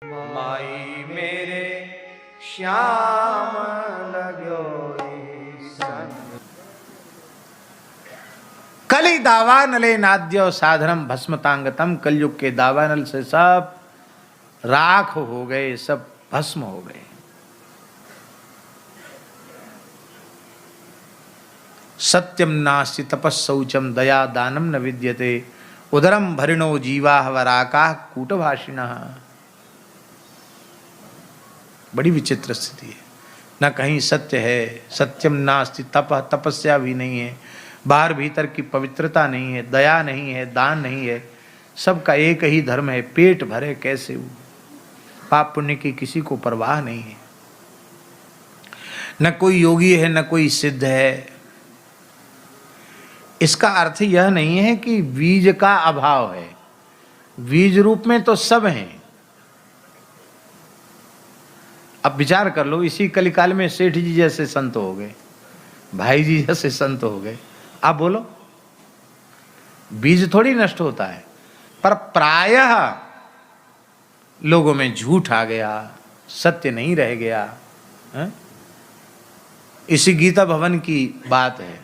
माई मेरे श्याम लगो संग। कली दावानले नाद्य साधनम भस्मतांगतम। कलयुग के दावानल से सब राख हो गए, सब भस्म हो गए। सत्यम नास्ति तपस्सौचम दया दानम न विद्यते। उदरम भरिणो जीवा वराका कूटभाषिणः। बड़ी विचित्र स्थिति है। न कहीं सत्य है, सत्यम नास्ति तप, तपस्या भी नहीं है, बाहर भीतर की पवित्रता नहीं है, दया नहीं है, दान नहीं है। सबका एक ही धर्म है, पेट भरे कैसे हो, पाप पुण्य की किसी को परवाह नहीं है। न कोई योगी है, न कोई सिद्ध है। इसका अर्थ यह नहीं है कि बीज का अभाव है। बीज रूप में तो सब हैं। अब विचार कर लो, इसी कलिकाल में सेठ जी जैसे संत हो गए, भाई जी जैसे संत हो गए। आप बोलो, बीज थोड़ी नष्ट होता है, पर प्रायः लोगों में झूठ आ गया, सत्य नहीं रह गया है? इसी गीता भवन की बात है।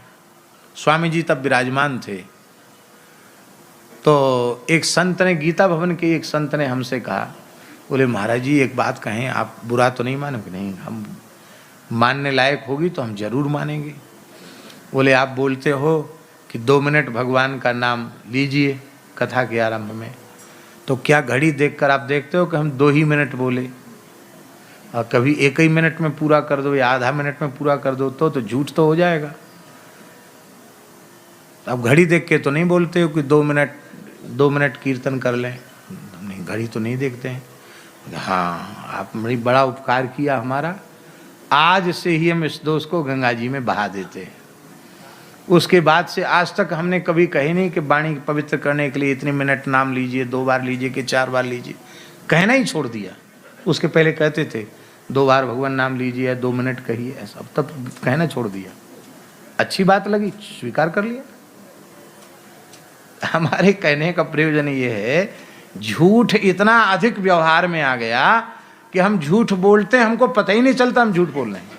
स्वामी जी तब विराजमान थे, तो एक संत ने, गीता भवन के एक संत ने हमसे कहा, बोले महाराज जी एक बात कहें, आप बुरा तो नहीं मानोगे? नहीं, हम मानने लायक होगी तो हम जरूर मानेंगे। बोले आप बोलते हो कि 2 मिनट भगवान का नाम लीजिए कथा के आरंभ में, तो क्या घड़ी देखकर आप देखते हो कि हम 2 ही मिनट बोले? और कभी 1 ही मिनट में पूरा कर दो या आधा मिनट में पूरा कर दो तो झूठ तो हो जाएगा। अब घड़ी देख के तो नहीं बोलते हो कि 2 मिनट कीर्तन कर लें? नहीं, घड़ी तो नहीं देखते हैं। हाँ, आपने बड़ा उपकार किया हमारा, आज से ही हम इस दोष को गंगा जी में बहा देते हैं। उसके बाद से आज तक हमने कभी कही नहीं कि वाणी पवित्र करने के लिए इतने मिनट नाम लीजिए, 2 बार लीजिए कि 4 बार लीजिए, कहना ही छोड़ दिया। उसके पहले कहते थे 2 बार भगवान नाम लीजिए, 2 मिनट कहिए, ऐसा। अब तब कहना छोड़ दिया। अच्छी बात लगी, स्वीकार कर लिया। हमारे कहने का प्रयोजन ये है, झूठ इतना अधिक व्यवहार में आ गया कि हम झूठ बोलते हैं, हमको पता ही नहीं चलता हम झूठ बोल रहे हैं।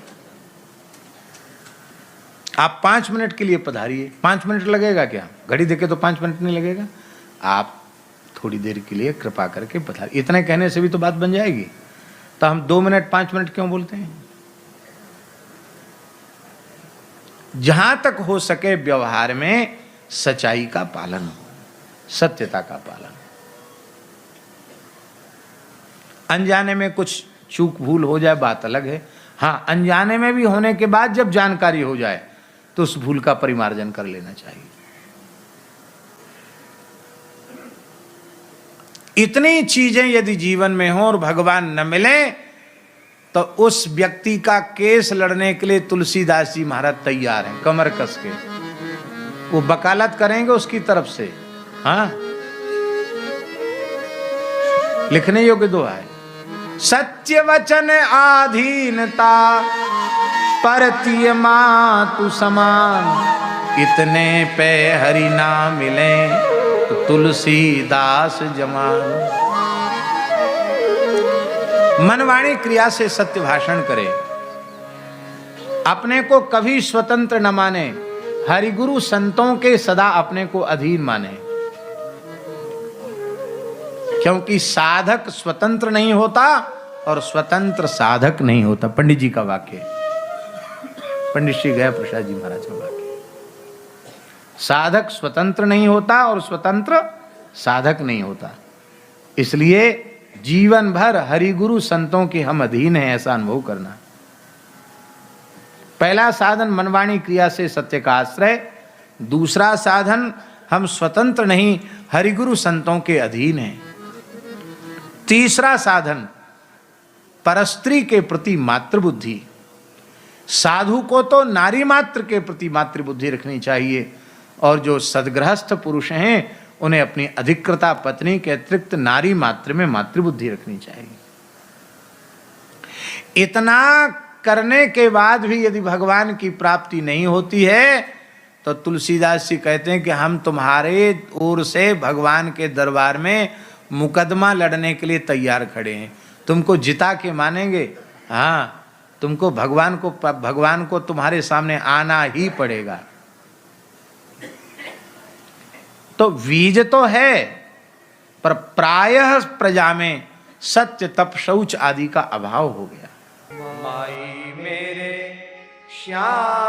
आप 5 मिनट के लिए पधारिए, 5 मिनट लगेगा क्या? घड़ी देखे तो 5 मिनट नहीं लगेगा। आप थोड़ी देर के लिए कृपा करके पधारिए, इतने कहने से भी तो बात बन जाएगी। तो हम 2 मिनट 5 मिनट क्यों बोलते हैं? जहां तक हो सके व्यवहार में सच्चाई का पालन हो, सत्यता का पालन। अनजाने में कुछ चूक भूल हो जाए बात अलग है। हाँ, अनजाने में भी होने के बाद जब जानकारी हो जाए तो उस भूल का परिमार्जन कर लेना चाहिए। इतनी चीजें यदि जीवन में हो और भगवान न मिले तो उस व्यक्ति का केस लड़ने के लिए तुलसीदास जी महाराज तैयार हैं, कमर कस के। वो वकालत करेंगे उसकी तरफ से। हाँ, लिखने योग्य दोहा है। सत्य वचन आधीनता परतीय मातु समान। इतने पे हरि ना मिले तो तुलसीदास जमान। मनवाणी क्रिया से सत्य भाषण करे, अपने को कभी स्वतंत्र न माने, हरिगुरु संतों के सदा अपने को अधीन माने। क्योंकि साधक स्वतंत्र नहीं होता और स्वतंत्र साधक नहीं होता। पंडित जी का वाक्य, पंडित श्री गया प्रसाद जी महाराज का वाक्य। साधक स्वतंत्र नहीं होता और स्वतंत्र साधक नहीं होता। इसलिए जीवन भर हरिगुरु संतों के हम अधीन हैं, ऐसा अनुभव करना। पहला साधन मनवाणी क्रिया से सत्य का आश्रय। दूसरा साधन, हम स्वतंत्र नहीं, हरिगुरु संतों के अधीन हैं। तीसरा साधन, परस्त्री के प्रति मातृबुद्धि। साधु को तो नारी मात्र के प्रति मातृबुद्धि रखनी चाहिए, और जो सद्गृहस्थ पुरुष हैं उन्हें अपनी अधिकृता पत्नी के अतिरिक्त नारी मात्र में मातृबुद्धि रखनी चाहिए। इतना करने के बाद भी यदि भगवान की प्राप्ति नहीं होती है तो तुलसीदास जी कहते हैं कि हम तुम्हारे ओर से भगवान के दरबार में मुकदमा लड़ने के लिए तैयार खड़े हैं। तुमको जिता के मानेंगे। हाँ, तुमको भगवान को तुम्हारे सामने आना ही पड़ेगा। तो बीज तो है, पर प्रायः प्रजा में सत्य तप शौच आदि का अभाव हो गया। माई मेरे श्याम